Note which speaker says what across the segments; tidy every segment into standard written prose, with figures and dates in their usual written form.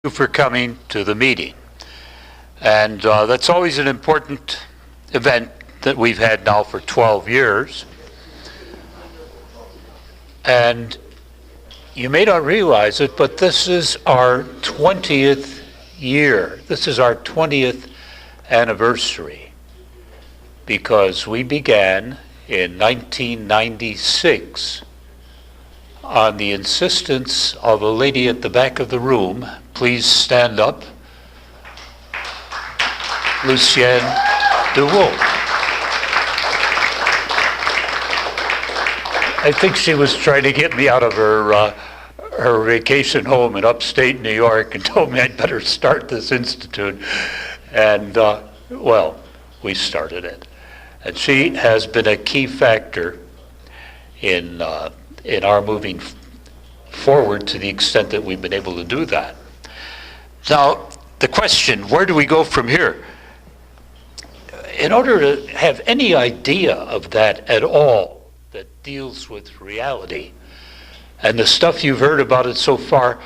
Speaker 1: you for coming to the meeting. And that's always an important event that we've had now for 12 years. And you may not realize it, but this is our 20th year. This is our 20th anniversary, because we began in 1996 on the insistence of a lady at the back of the room. Please stand up. Lucienne DeWolf. I think she was trying to get me out of her vacation home in upstate New York and told me I'd better start this institute. And, well, we started it. And she has been a key factor in our moving forward to the extent that we've been able to do that. Now, the question, where do we go from here? In order to have any idea of that at all that deals with reality, and the stuff you've heard about it so far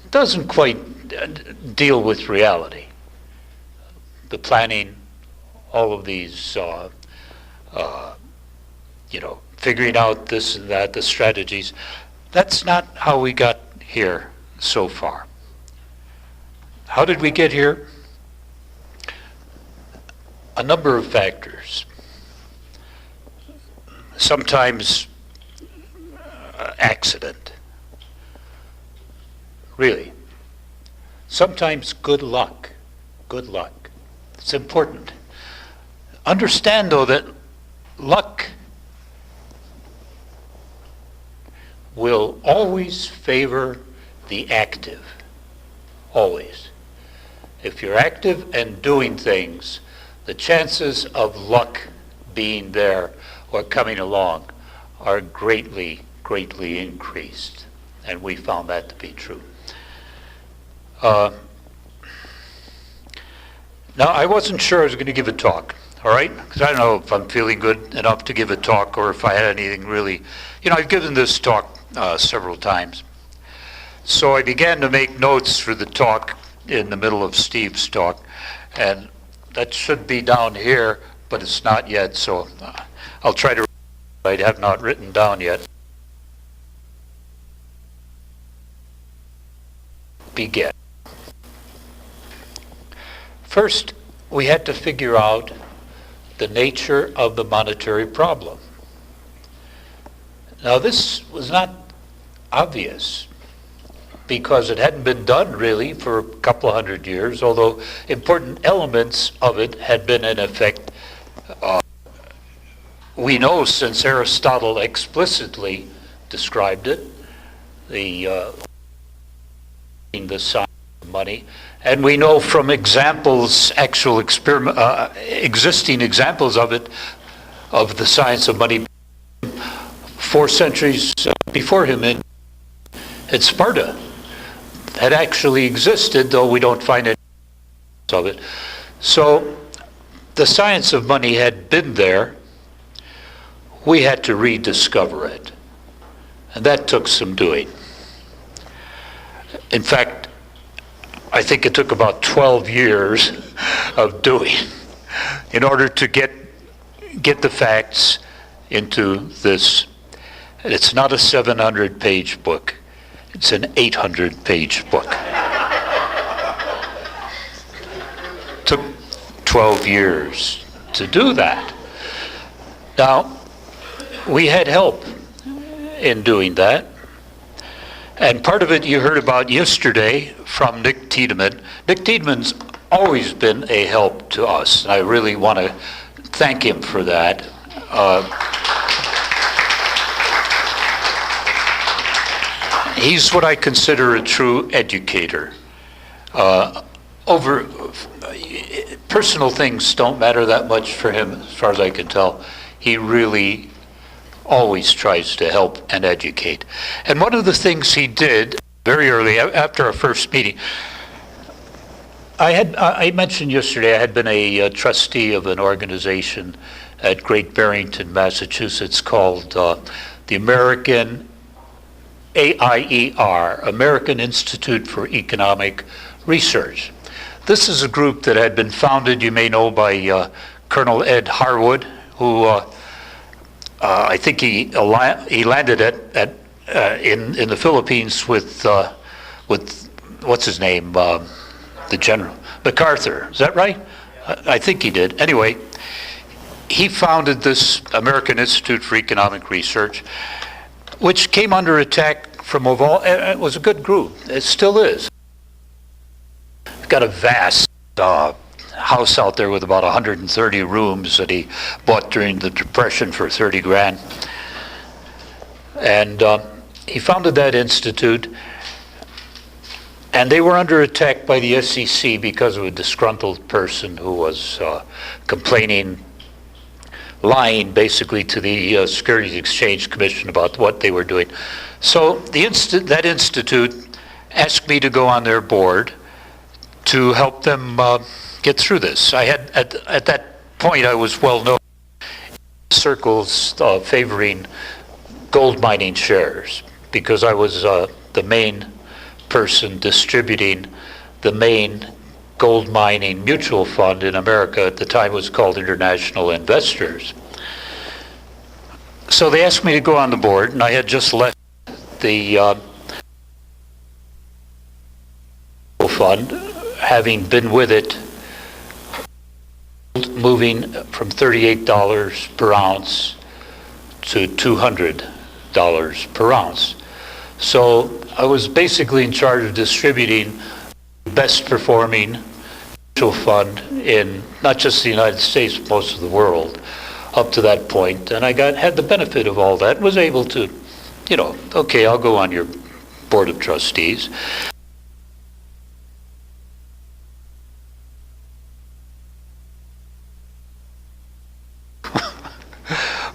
Speaker 1: doesn't quite deal with reality. The planning, all of these, figuring out this and that, the strategies, that's not how we got here so far. How did we get here? A number of factors. Sometimes accident. Really. Sometimes good luck. Good luck. It's important. Understand, though, that luck will always favor the active. Always. If you're active and doing things, the chances of luck being there or coming along are greatly, greatly increased. And we found that to be true. Now, I wasn't sure I was going to give a talk, all right? Because I don't know if I'm feeling good enough to give a talk or if I had anything really. I've given this talk several times. So I began to make notes for the talk in the middle of Steve's talk. And that should be down here, but it's not yet, so I'll try to. I have not written down yet. Begin. First, we had to figure out the nature of the monetary problem. Now, this was not obvious, because it hadn't been done really for a couple of hundred years, although important elements of it had been in effect. We know, since Aristotle explicitly described it, the science of money, and we know from examples, actual existing examples of it, of the science of money, 4 centuries before him in Sparta, had actually existed, though we don't find any of it. So the science of money had been there. We had to rediscover it. And that took some doing. In fact, I think it took about 12 years of doing in order to get the facts into this. It's not a 700-page book. It's an 800-page book. Took 12 years to do that. Now, we had help in doing that. And part of it you heard about yesterday from Nick Tiedemann. Nick Tiedemann's always been a help to us, and I really want to thank him for that. He's what I consider a true educator. Personal things don't matter that much for him, as far as I can tell. He really always tries to help and educate. And one of the things he did very early, after our first meeting, I mentioned yesterday I had been a trustee of an organization at Great Barrington, Massachusetts, called the American AIER, American Institute for Economic Research. This is a group that had been founded, you may know, by Colonel Ed Harwood, who I think he landed in the Philippines with what's his name, the General MacArthur. Is that right? I think he did. Anyway, he founded this American Institute for Economic Research, which came under attack from it was a good group. It still is. It's got a vast house out there with about 130 rooms that he bought during the Depression for 30 grand. And he founded that institute, and they were under attack by the SEC because of a disgruntled person who was complaining, lying basically to the Securities and Exchange Commission about what they were doing. So that institute asked me to go on their board to help them get through this. I had at that point I was well known in circles favoring gold mining shares because I was the main person distributing the main gold mining mutual fund in America. At the time it was called International Investors. So they asked me to go on the board, and I had just left the fund, having been with it, moving from $38 per ounce to $200 per ounce. So I was basically in charge of distributing the best performing mutual fund in not just the United States, but most of the world up to that point. And I had the benefit of all that, was able to, okay, I'll go on your board of trustees.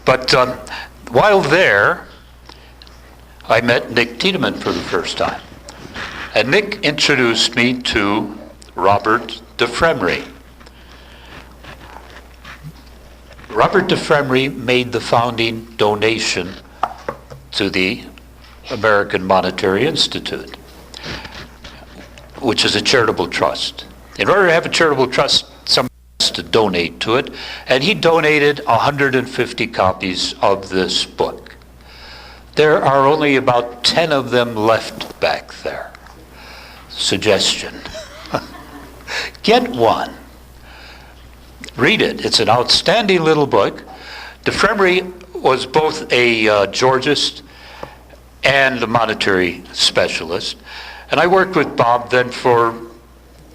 Speaker 1: But while there, I met Nick Tiedemann for the first time. And Nick introduced me to Robert DeFremery. Robert DeFremery made the founding donation to the American Monetary Institute, which is a charitable trust. In order to have a charitable trust, someone has to donate to it, and he donated 150 copies of this book. There are only about 10 of them left back there. Suggestion. Get one. Read it. It's an outstanding little book. DeFremery was both a Georgist and a monetary specialist. And I worked with Bob then for,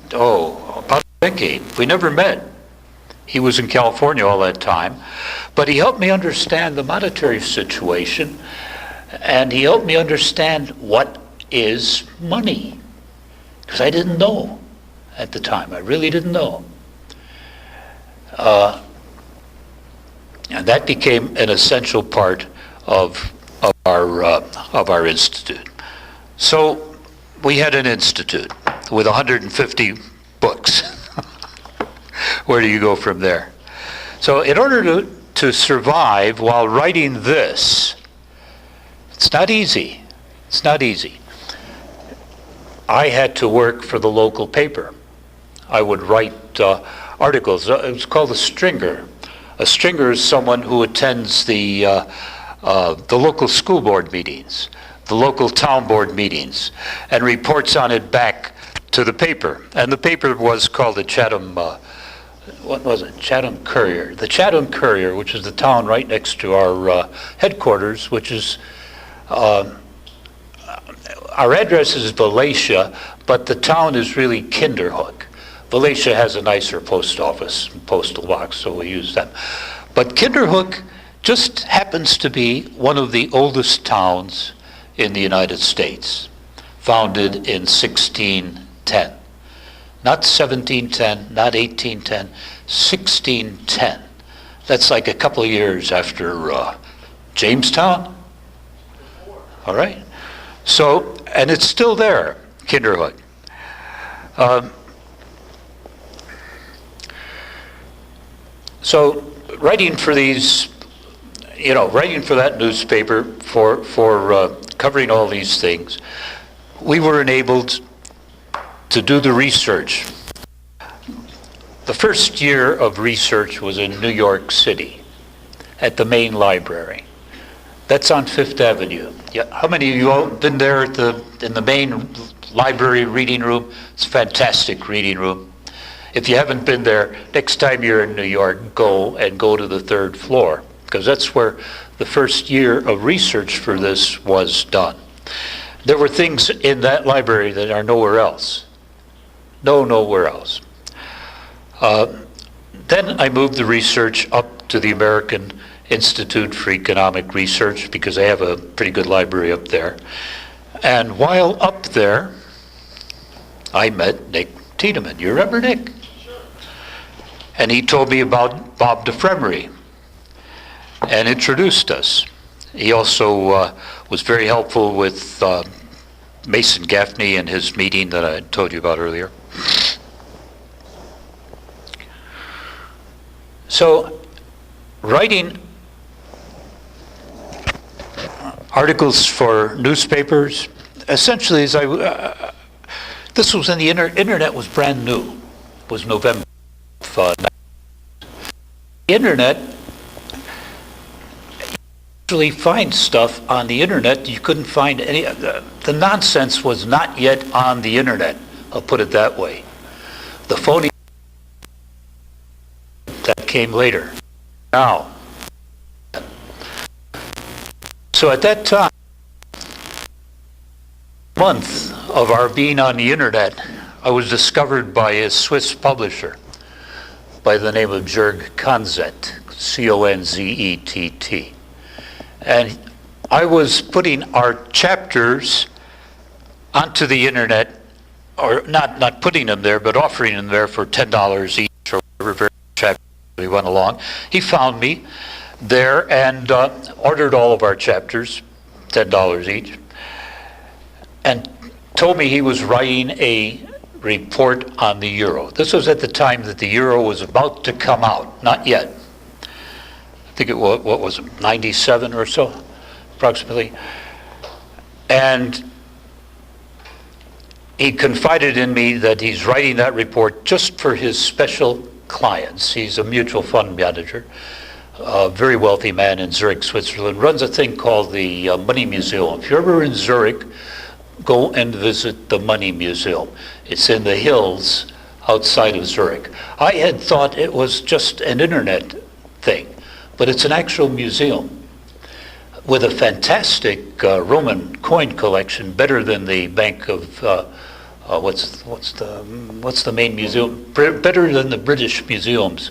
Speaker 1: about a decade. We never met. He was in California all that time. But he helped me understand the monetary situation, and he helped me understand what is money. Because I didn't know at the time. I really didn't know. And that became an essential part of our institute. So we had an institute with 150 books. Where do you go from there? So in order to survive while writing this, it's not easy. It's not easy. I had to work for the local paper. I would write articles. It was called a stringer. A stringer is someone who attends the local school board meetings, the local town board meetings, and reports on it back to the paper. And the paper was called the Chatham, Chatham Courier. The Chatham Courier, which is the town right next to our headquarters, which is, our address is Valencia, but the town is really Kinderhook. Valencia has a nicer post office, postal box, so we use them. But Kinderhook just happens to be one of the oldest towns in the United States, founded in 1610. Not 1710, not 1810, 1610. That's like a couple of years after Jamestown. All right. So, and it's still there, Kinderhook. So writing for these, writing for that newspaper for a covering all these things, we were enabled to do the research. The first year of research was in New York City at the main library. That's on Fifth Avenue. Yeah, how many of you have been there in the main library reading room? It's a fantastic reading room. If you haven't been there, next time you're in New York, go to the third floor, because that's where the first year of research for this was done. There were things in that library that are nowhere else. Nowhere else. Then I moved the research up to the American Institute for Economic Research, because they have a pretty good library up there. And while up there, I met Nick Tiedemann. You remember Nick? Sure. And he told me about Bob DeFremery and introduced us. He also was very helpful with Mason Gaffney and his meeting that I told you about earlier. So, writing articles for newspapers, essentially, this was when the internet was brand new. It was November of the internet. You actually find stuff on the internet you couldn't find any. The nonsense was not yet on the internet. I'll put it that way. The phony that came later. Now. So at that time, month of our being on the internet, I was discovered by a Swiss publisher by the name of Jörg Konzett, Konzett. And I was putting our chapters onto the internet, or not putting them there, but offering them there for $10 each, or whatever chapter we went along. He found me there and ordered all of our chapters, $10 each, and told me he was writing a report on the euro. This was at the time that the euro was about to come out, not yet. I think it was, what was it, 97 or so, approximately. And he confided in me that he's writing that report just for his special clients. He's a mutual fund manager, a very wealthy man in Zurich, Switzerland, runs a thing called the Money Museum. If you're ever in Zurich, go and visit the Money Museum. It's in the hills outside of Zurich. I had thought it was just an internet thing, but it's an actual museum with a fantastic Roman coin collection, better than the Bank of what's the main museum? Better than the British Museum's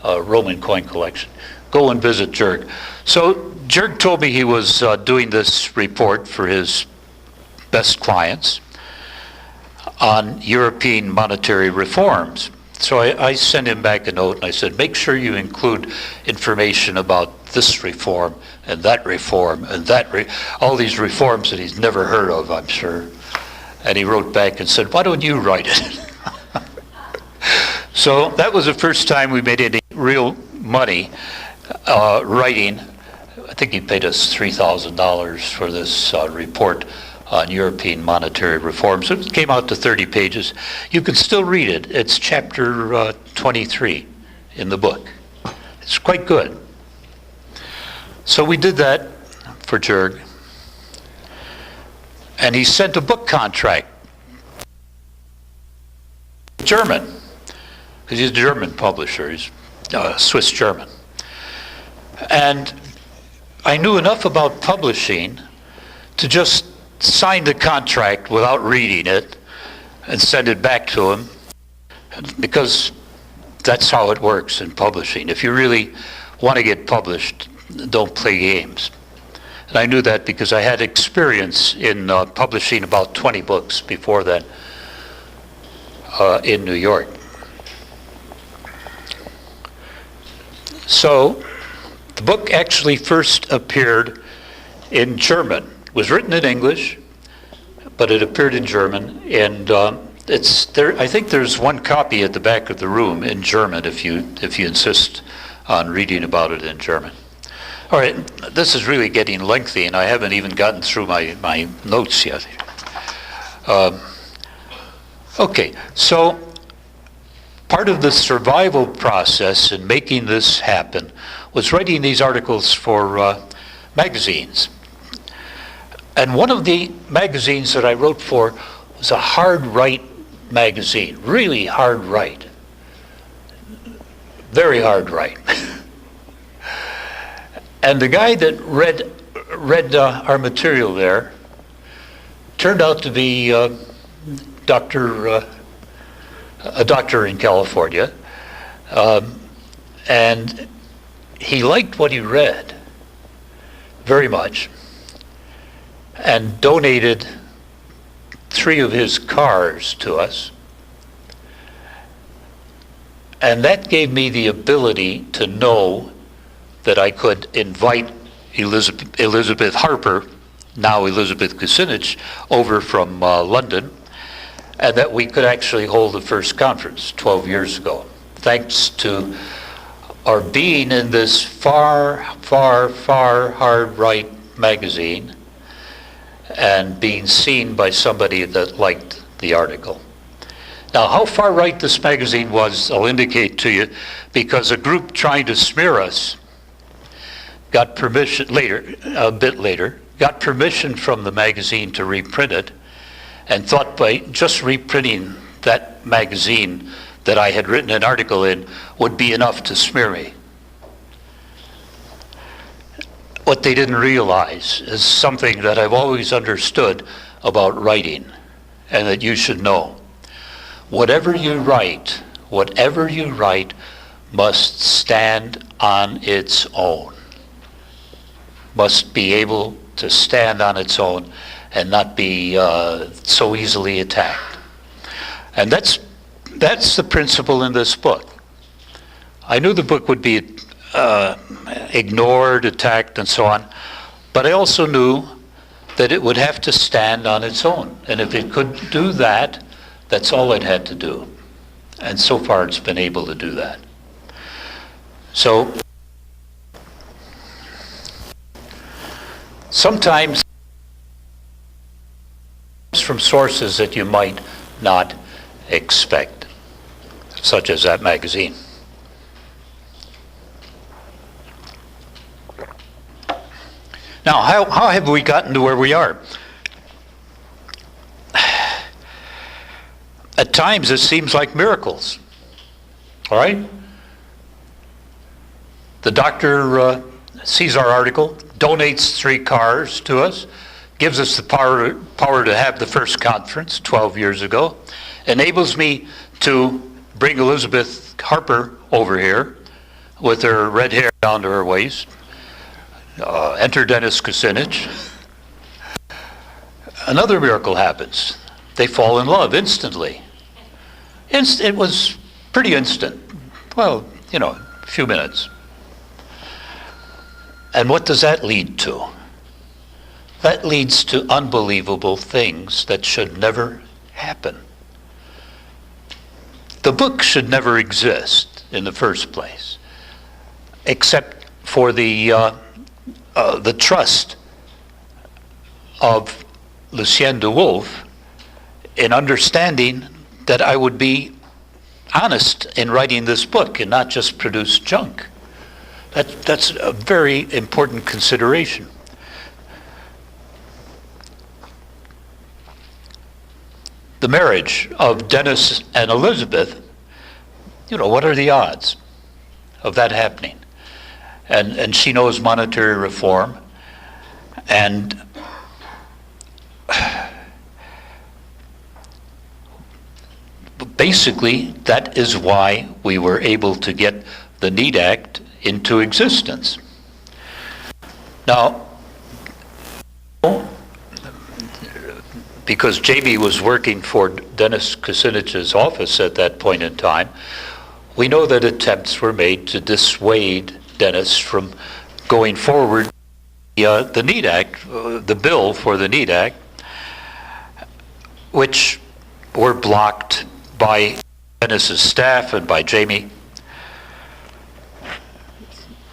Speaker 1: Roman coin collection. Go and visit Jörg. So Jörg told me he was doing this report for his best clients on European monetary reforms. So I sent him back a note and I said, make sure you include information about this reform and that reform and all these reforms that he's never heard of, I'm sure. And he wrote back and said, why don't you write it? So that was the first time we made any real money writing. I think he paid us $3,000 for this report on European monetary reforms. It came out to 30 pages. You can still read it. It's chapter 23 in the book. It's quite good. So we did that for Jörg. And he sent a book contract. German, because he's a German publisher. He's Swiss German. And I knew enough about publishing to just sign the contract without reading it and send it back to him, because that's how it works in publishing. If you really want to get published, don't play games. And I knew that because I had experience in publishing about 20 books before then in New York. So the book actually first appeared in German. It was written in English, but it appeared in German, and it's there. I think there's one copy at the back of the room in German if you insist on reading about it in German. All right, this is really getting lengthy, and I haven't even gotten through my notes yet. Okay, so part of the survival process in making this happen was writing these articles for magazines. And one of the magazines that I wrote for was a hard right magazine, really hard right, very hard right. And the guy that read our material there turned out to be a doctor in California, and he liked what he read very much, and donated 3 of his cars to us. And that gave me the ability to know that I could invite Elizabeth Harper, now Elizabeth Kucinich, over from London, and that we could actually hold the first conference 12 years ago, thanks to our being in this far, far, far hard right magazine and being seen by somebody that liked the article. Now, how far right this magazine was, I'll indicate to you, because a group trying to smear us got permission a bit later, got permission from the magazine to reprint it, and thought by just reprinting that magazine that I had written an article in would be enough to smear me. What they didn't realize is something that I've always understood about writing, and that you should know. Whatever you write must stand on its own. Must be able to stand on its own and not be so easily attacked. And that's the principle in this book. I knew the book would be ignored, attacked, and so on, but I also knew that it would have to stand on its own. And if it could do that, that's all it had to do. And so far it's been able to do that. So sometimes from sources that you might not expect, such as that magazine. Now, how have we gotten to where we are? At times it seems like miracles, all right? The doctor sees our article, donates 3 cars to us, gives us the power to have the first conference 12 years ago, enables me to bring Elizabeth Harper over here with her red hair down to her waist, enter Dennis Kucinich. Another miracle happens. They fall in love instantly. It was pretty instant. Well, a few minutes. And what does that lead to? That leads to unbelievable things that should never happen. The book should never exist in the first place, except for the trust of Lucien de Wolf in understanding that I would be honest in writing this book and not just produce junk. That's a very important consideration. The marriage of Dennis and Elizabeth, what are the odds of that happening? And she knows monetary reform, and basically that is why we were able to get the NEAT Act into existence. Now, because Jamie was working for Dennis Kucinich's office at that point in time, we know that attempts were made to dissuade Dennis from going forward the NEAT Act, the bill for the NEAT Act, which were blocked by Dennis's staff and by Jamie.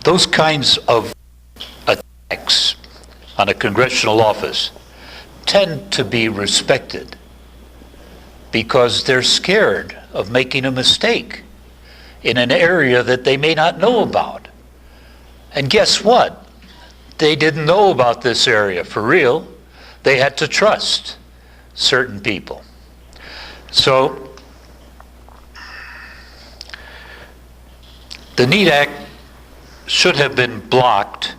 Speaker 1: Those kinds of on a congressional office tend to be respected because they're scared of making a mistake in an area that they may not know about. And guess what? They didn't know about this area for real. They had to trust certain people. So the NEAT Act should have been blocked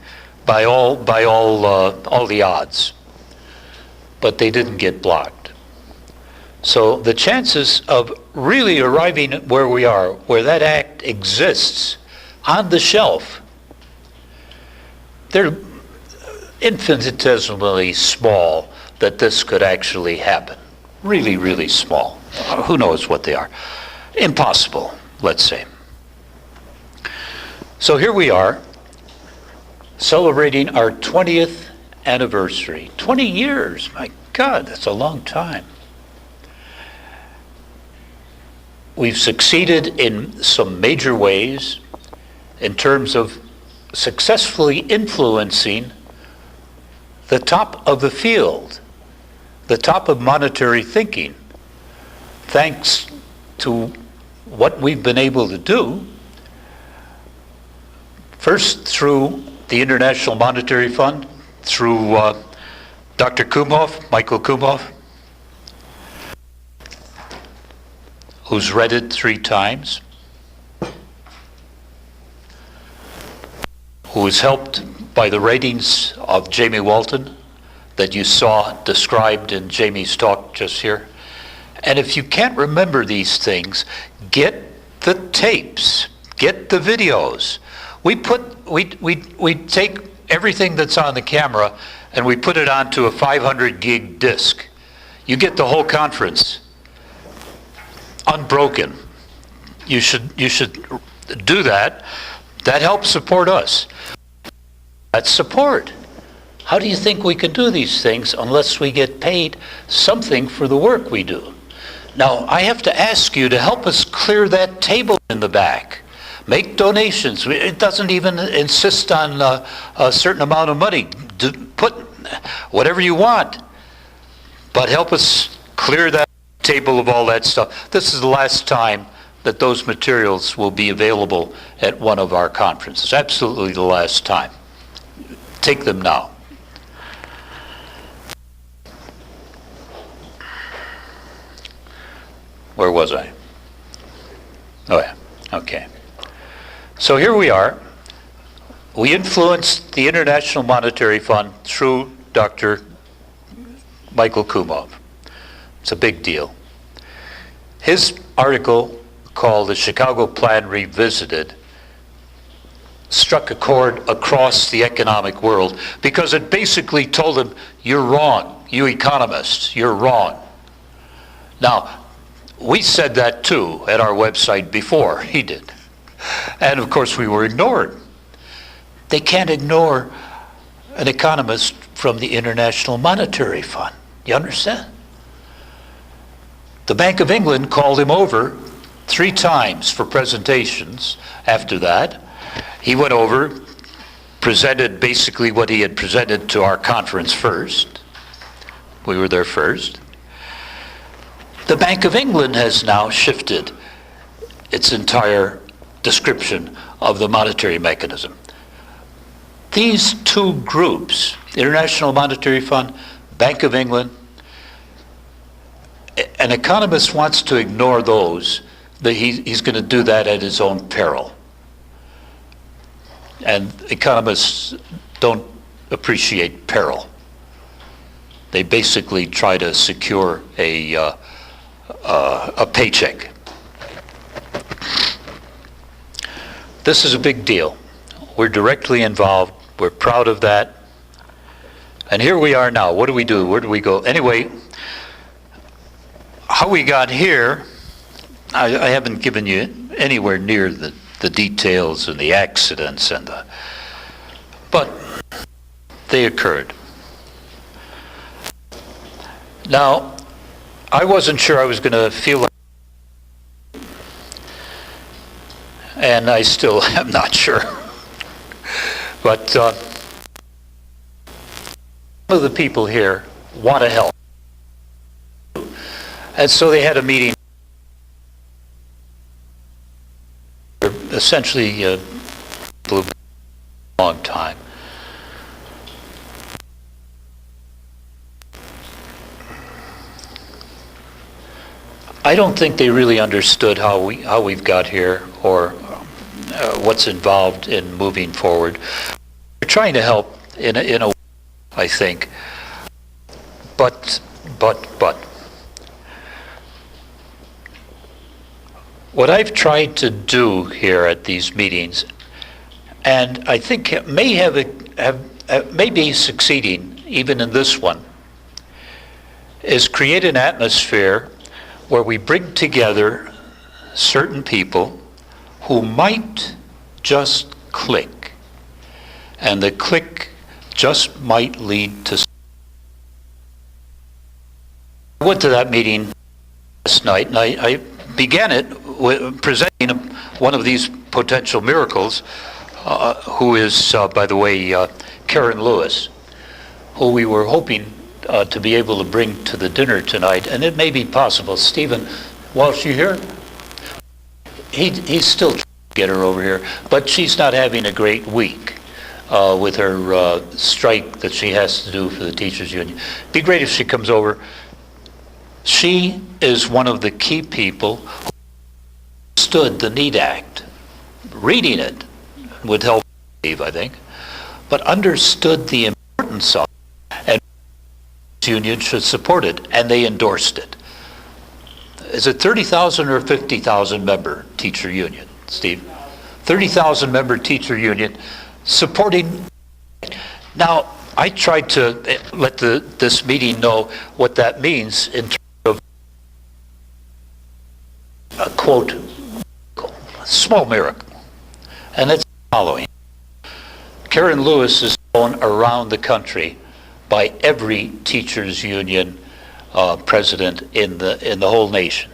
Speaker 1: by all the odds, but they didn't get blocked. So the chances of really arriving at where we are, where that act exists on the shelf, they're infinitesimally small that this could actually happen. Really, really small. Who knows what they are? Impossible, let's say. So here we are, celebrating our 20th anniversary. 20 years, my God, that's a long time. We've succeeded in some major ways in terms of successfully influencing the top of the field, the top of monetary thinking, thanks to what we've been able to do, first through the International Monetary Fund, through Dr. Kumhoff, Michael Kumhoff, who's read it 3 times, who was helped by the ratings of Jamie Walton that you saw described in Jamie's talk just here. And if you can't remember these things, get the tapes, get the videos. We take everything that's on the camera and we put it onto a 500 gig disk. You get the whole conference unbroken. You should do that. That helps support us. That's support. How do you think we can do these things unless we get paid something for the work we do? Now, I have to ask you to help us clear that table in the back. Make donations. It doesn't even insist on a certain amount of money. Put whatever you want. But help us clear that table of all that stuff. This is the last time that those materials will be available at one of our conferences. Absolutely the last time. Take them now. Where was I? Oh yeah, okay. So here we are. We influenced the International Monetary Fund through Dr. Michael Kumhoff. It's a big deal. His article called The Chicago Plan Revisited struck a chord across the economic world because it basically told them, you're wrong, you economists, you're wrong. Now, we said that too at our website before he did. And of course we were ignored. They can't ignore an economist from the International Monetary Fund. You understand? The Bank of England called him over 3 times for presentations after that. He went over, presented basically what he had presented to our conference first. We were there first. The Bank of England has now shifted its entire description of the monetary mechanism. These 2 groups, International Monetary Fund, Bank of England, an economist wants to ignore those, that he's going to do that at his own peril. And economists don't appreciate peril. They basically try to secure a paycheck. This is a big deal. We're directly involved. We're proud of that. And here we are now. What do we do? Where do we go? Anyway, how we got here, I haven't given you anywhere near the details and the accidents but they occurred. Now, I wasn't sure I was going to feel like, and I still am not sure. But of the people here want to help. And so they had a meeting, essentially a long time. I don't think they really understood how we've got here, or what's involved in moving forward. We're trying to help in a way, I think. But what I've tried to do here at these meetings, and I think may be succeeding even in this one, is create an atmosphere where we bring together certain people who might just click, and the click just might lead to. I went to that meeting last night, and I began it with presenting one of these potential miracles, who is, by the way, Karen Lewis, who we were hoping to be able to bring to the dinner tonight, and it may be possible. Stephen, Walsh, you here? He's still trying to get her over here, but she's not having a great week with her strike that she has to do for the teachers union. It'd be great if she comes over. She is one of the key people who understood the NEED Act. Reading it would help, I think, but understood the importance of it, and the union should support it, and they endorsed it. Is it 30,000 or 50,000 member teacher union, Steve? 30,000 member teacher union supporting. Now, I tried to let this meeting know what that means in terms of a quote, small miracle. And it's the following. Karen Lewis is known around the country by every teachers union president in the whole nation.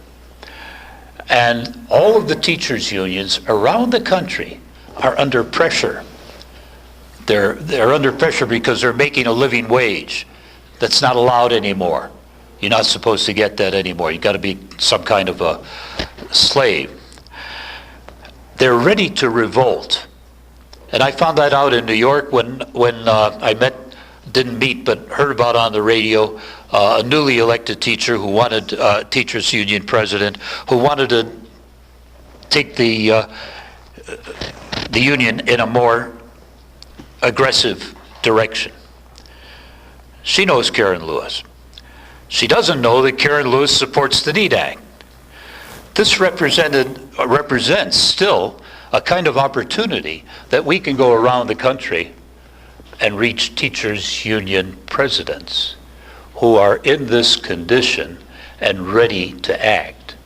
Speaker 1: And all of the teachers unions around the country are under pressure. They're under pressure because they're making a living wage that's not allowed anymore. You're not supposed to get that anymore. You've got to be some kind of a slave. They're ready to revolt. And I found that out in New York when I didn't meet, but heard about on the radio, a newly elected teacher who wanted, teachers union president, who wanted to take the union in a more aggressive direction. She knows Karen Lewis. She doesn't know that Karen Lewis supports the NEED Act. This represents still a kind of opportunity that we can go around the country and reach teachers union presidents who are in this condition and ready to act.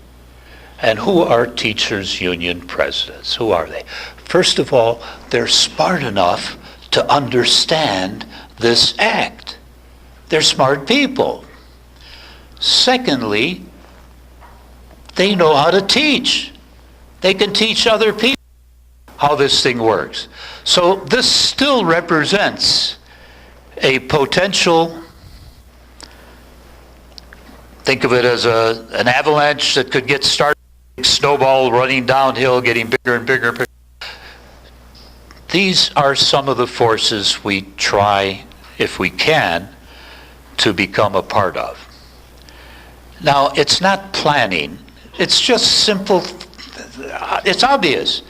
Speaker 1: And who are teachers union presidents? Who are they? First of all, they're smart enough to understand this act. They're smart people. Secondly, they know how to teach. They can teach other people how this thing works. So this still represents a potential, think of it as an avalanche that could get started, snowball running downhill, getting bigger and bigger and bigger. These are some of the forces we try, if we can, to become a part of. Now, it's not planning. It's just simple. It's obvious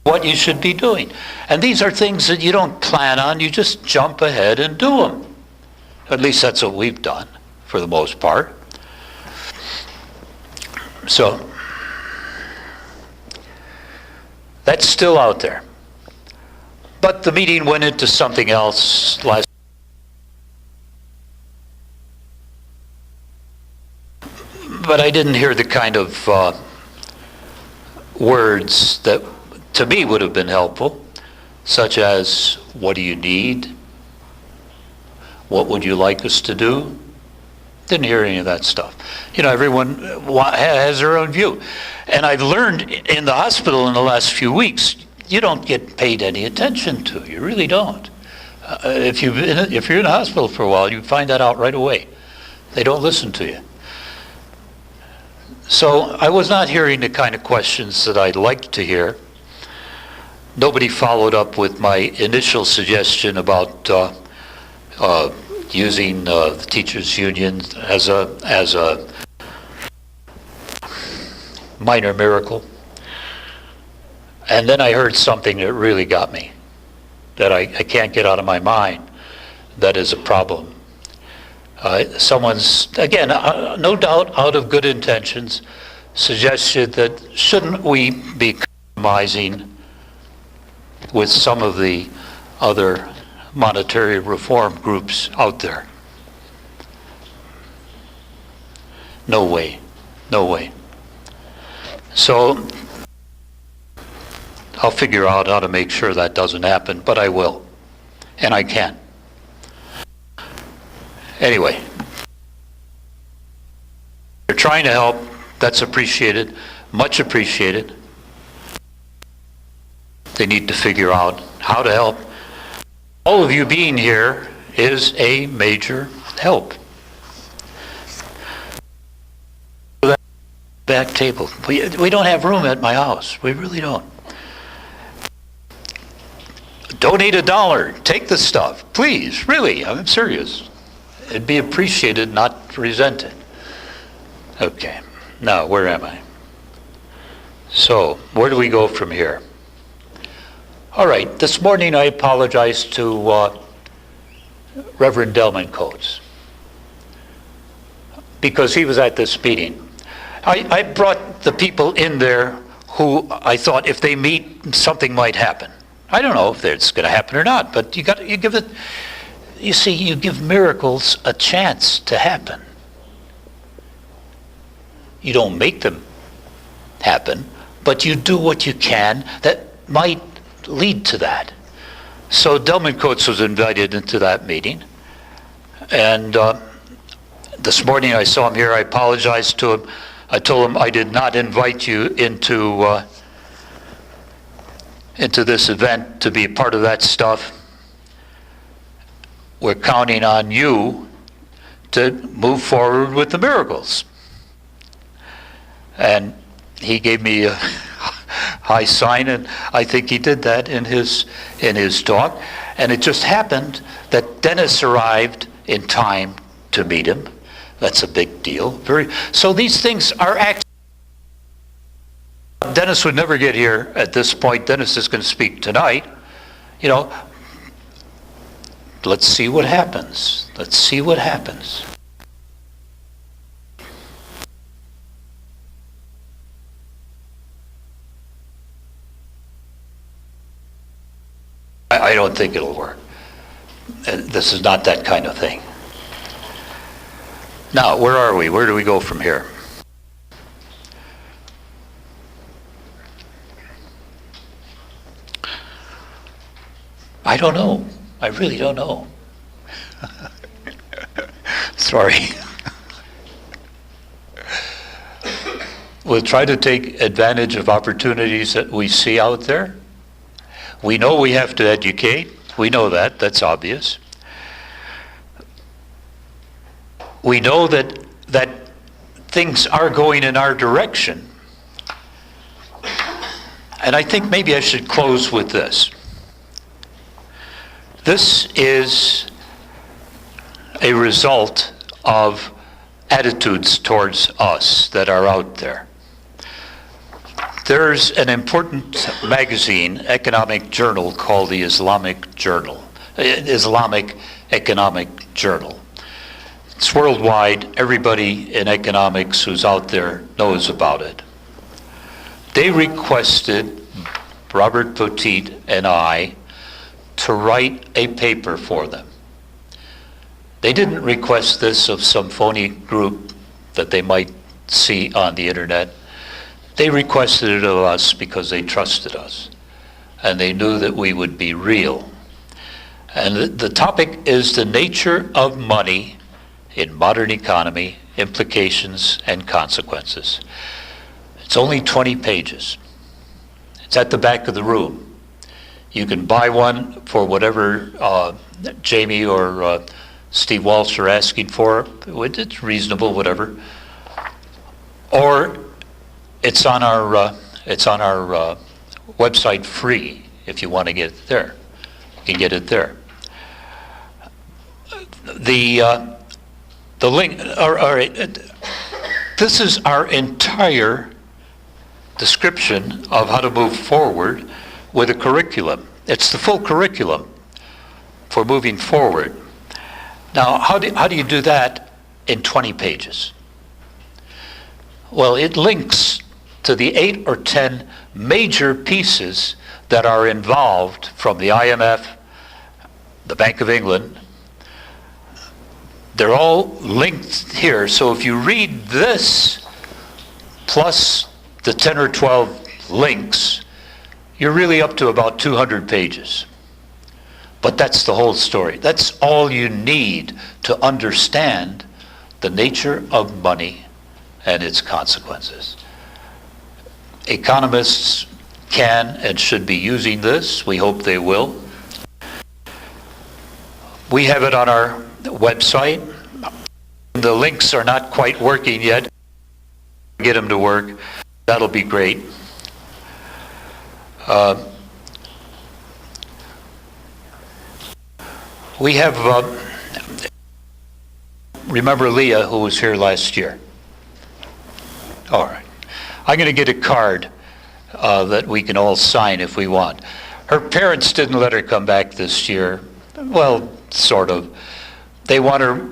Speaker 1: what you should be doing. And these are things that you don't plan on. You just jump ahead and do them. At least that's what we've done for the most part. So, that's still out there. But the meeting went into something else last. But I didn't hear the kind of words that to me would have been helpful, such as, what do you need? What would you like us to do? Didn't hear any of that stuff. You know, everyone has their own view. And I've learned in the hospital in the last few weeks, you don't get paid any attention to. You really don't. If you're in a hospital for a while, you find that out right away. They don't listen to you. So I was not hearing the kind of questions that I'd like to hear. Nobody followed up with my initial suggestion about using the teachers' union as a minor miracle. And then I heard something that really got me, that I can't get out of my mind. That is a problem. Someone's, again, no doubt out of good intentions, suggested that shouldn't we be compromising with some of the other monetary reform groups out there? No way, no way. So I'll figure out how to make sure that doesn't happen, but I will, and I can. Anyway, they're trying to help. That's appreciated, much appreciated. They need to figure out how to help. All of you being here is a major help. Back table. We don't have room at my house. We really don't. Donate $1. Take the stuff. Please, really, I'm serious. It'd be appreciated, not resented. Okay, now where am I? So, where do we go from here? All right, this morning I apologized to Reverend Delman Coates because he was at this meeting. I brought the people in there who I thought if they meet, something might happen. I don't know if it's going to happen or not, but you give it. You see, you give miracles a chance to happen. You don't make them happen, but you do what you can that might lead to that. So Delman Coates was invited into that meeting, and this morning I saw him here. I apologized to him. I told him I did not invite you into this event to be a part of that stuff. We're counting on you to move forward with the miracles. And he gave me a high sign, and I think he did that in his talk. And it just happened that Dennis arrived in time to meet him. That's a big deal. So these things are actually. Dennis would never get here at this point. Dennis is going to speak tonight. You know, let's see what happens. Let's see what happens. I don't think it'll work. This is not that kind of thing. Now, where are we? Where do we go from here? I don't know. I really don't know. Sorry. We'll try to take advantage of opportunities that we see out there. We know we have to educate. We know that. That's obvious. We know that things are going in our direction. And I think maybe I should close with this. This is a result of attitudes towards us that are out there. There's an important magazine, economic journal called the Islamic Economic Journal. It's worldwide. Everybody in economics who's out there knows about it. They requested Robert Poteet and I to write a paper for them. They didn't request this of some phony group that they might see on the internet. They requested it of us because they trusted us, and they knew that we would be real. And the topic is the nature of money in modern economy, implications and consequences. It's only 20 pages. It's at the back of the room. You can buy one for whatever Jamie or Steve Walsh are asking for. It's reasonable, whatever. Or it's on our website free if you want to get it there. You can get it there. The link. This is our entire description of how to move forward with a curriculum. It's the full curriculum for moving forward. Now, how do you do that in 20 pages? Well, it links to the 8 or 10 major pieces that are involved from the IMF, the Bank of England. They're all linked here. So if you read this plus the 10 or 12 links, you're really up to about 200 pages. But that's the whole story. That's all you need to understand the nature of money and its consequences. Economists can and should be using this. We hope they will. We have it on our website. The links are not quite working yet. Get them to work. That'll be great. We have, remember Leah, who was here last year? All right. I'm going to get a card that we can all sign if we want. Her parents didn't let her come back this year. Well, sort of. They want her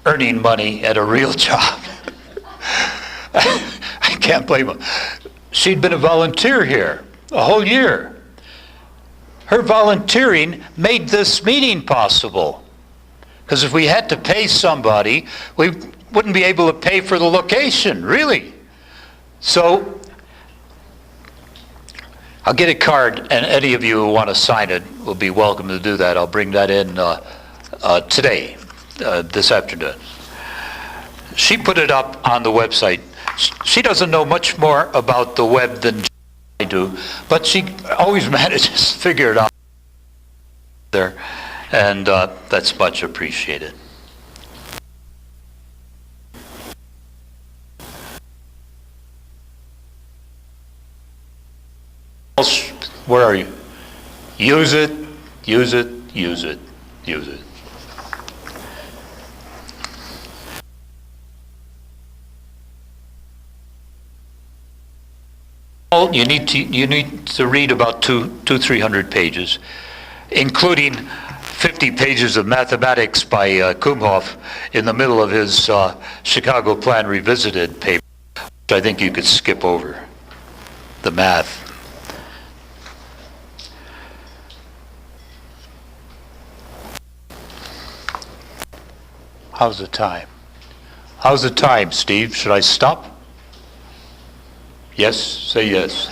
Speaker 1: earning money at a real job. I can't blame them. She'd been a volunteer here a whole year. Her volunteering made this meeting possible. Because if we had to pay somebody, we wouldn't be able to pay for the location, really. So I'll get a card, and any of you who want to sign it will be welcome to do that. I'll bring that in today, this afternoon. She put it up on the website. She doesn't know much more about the web than I do, but she always manages to figure it out there, and that's much appreciated. Where are you? Use it, use it, use it, use it. You need to read about 300 pages, including 50 pages of mathematics by Kumhoff in the middle of his Chicago Plan Revisited paper, which I think you could skip over, the math. How's the time? How's the time, Steve? Should I stop? Yes, say yes.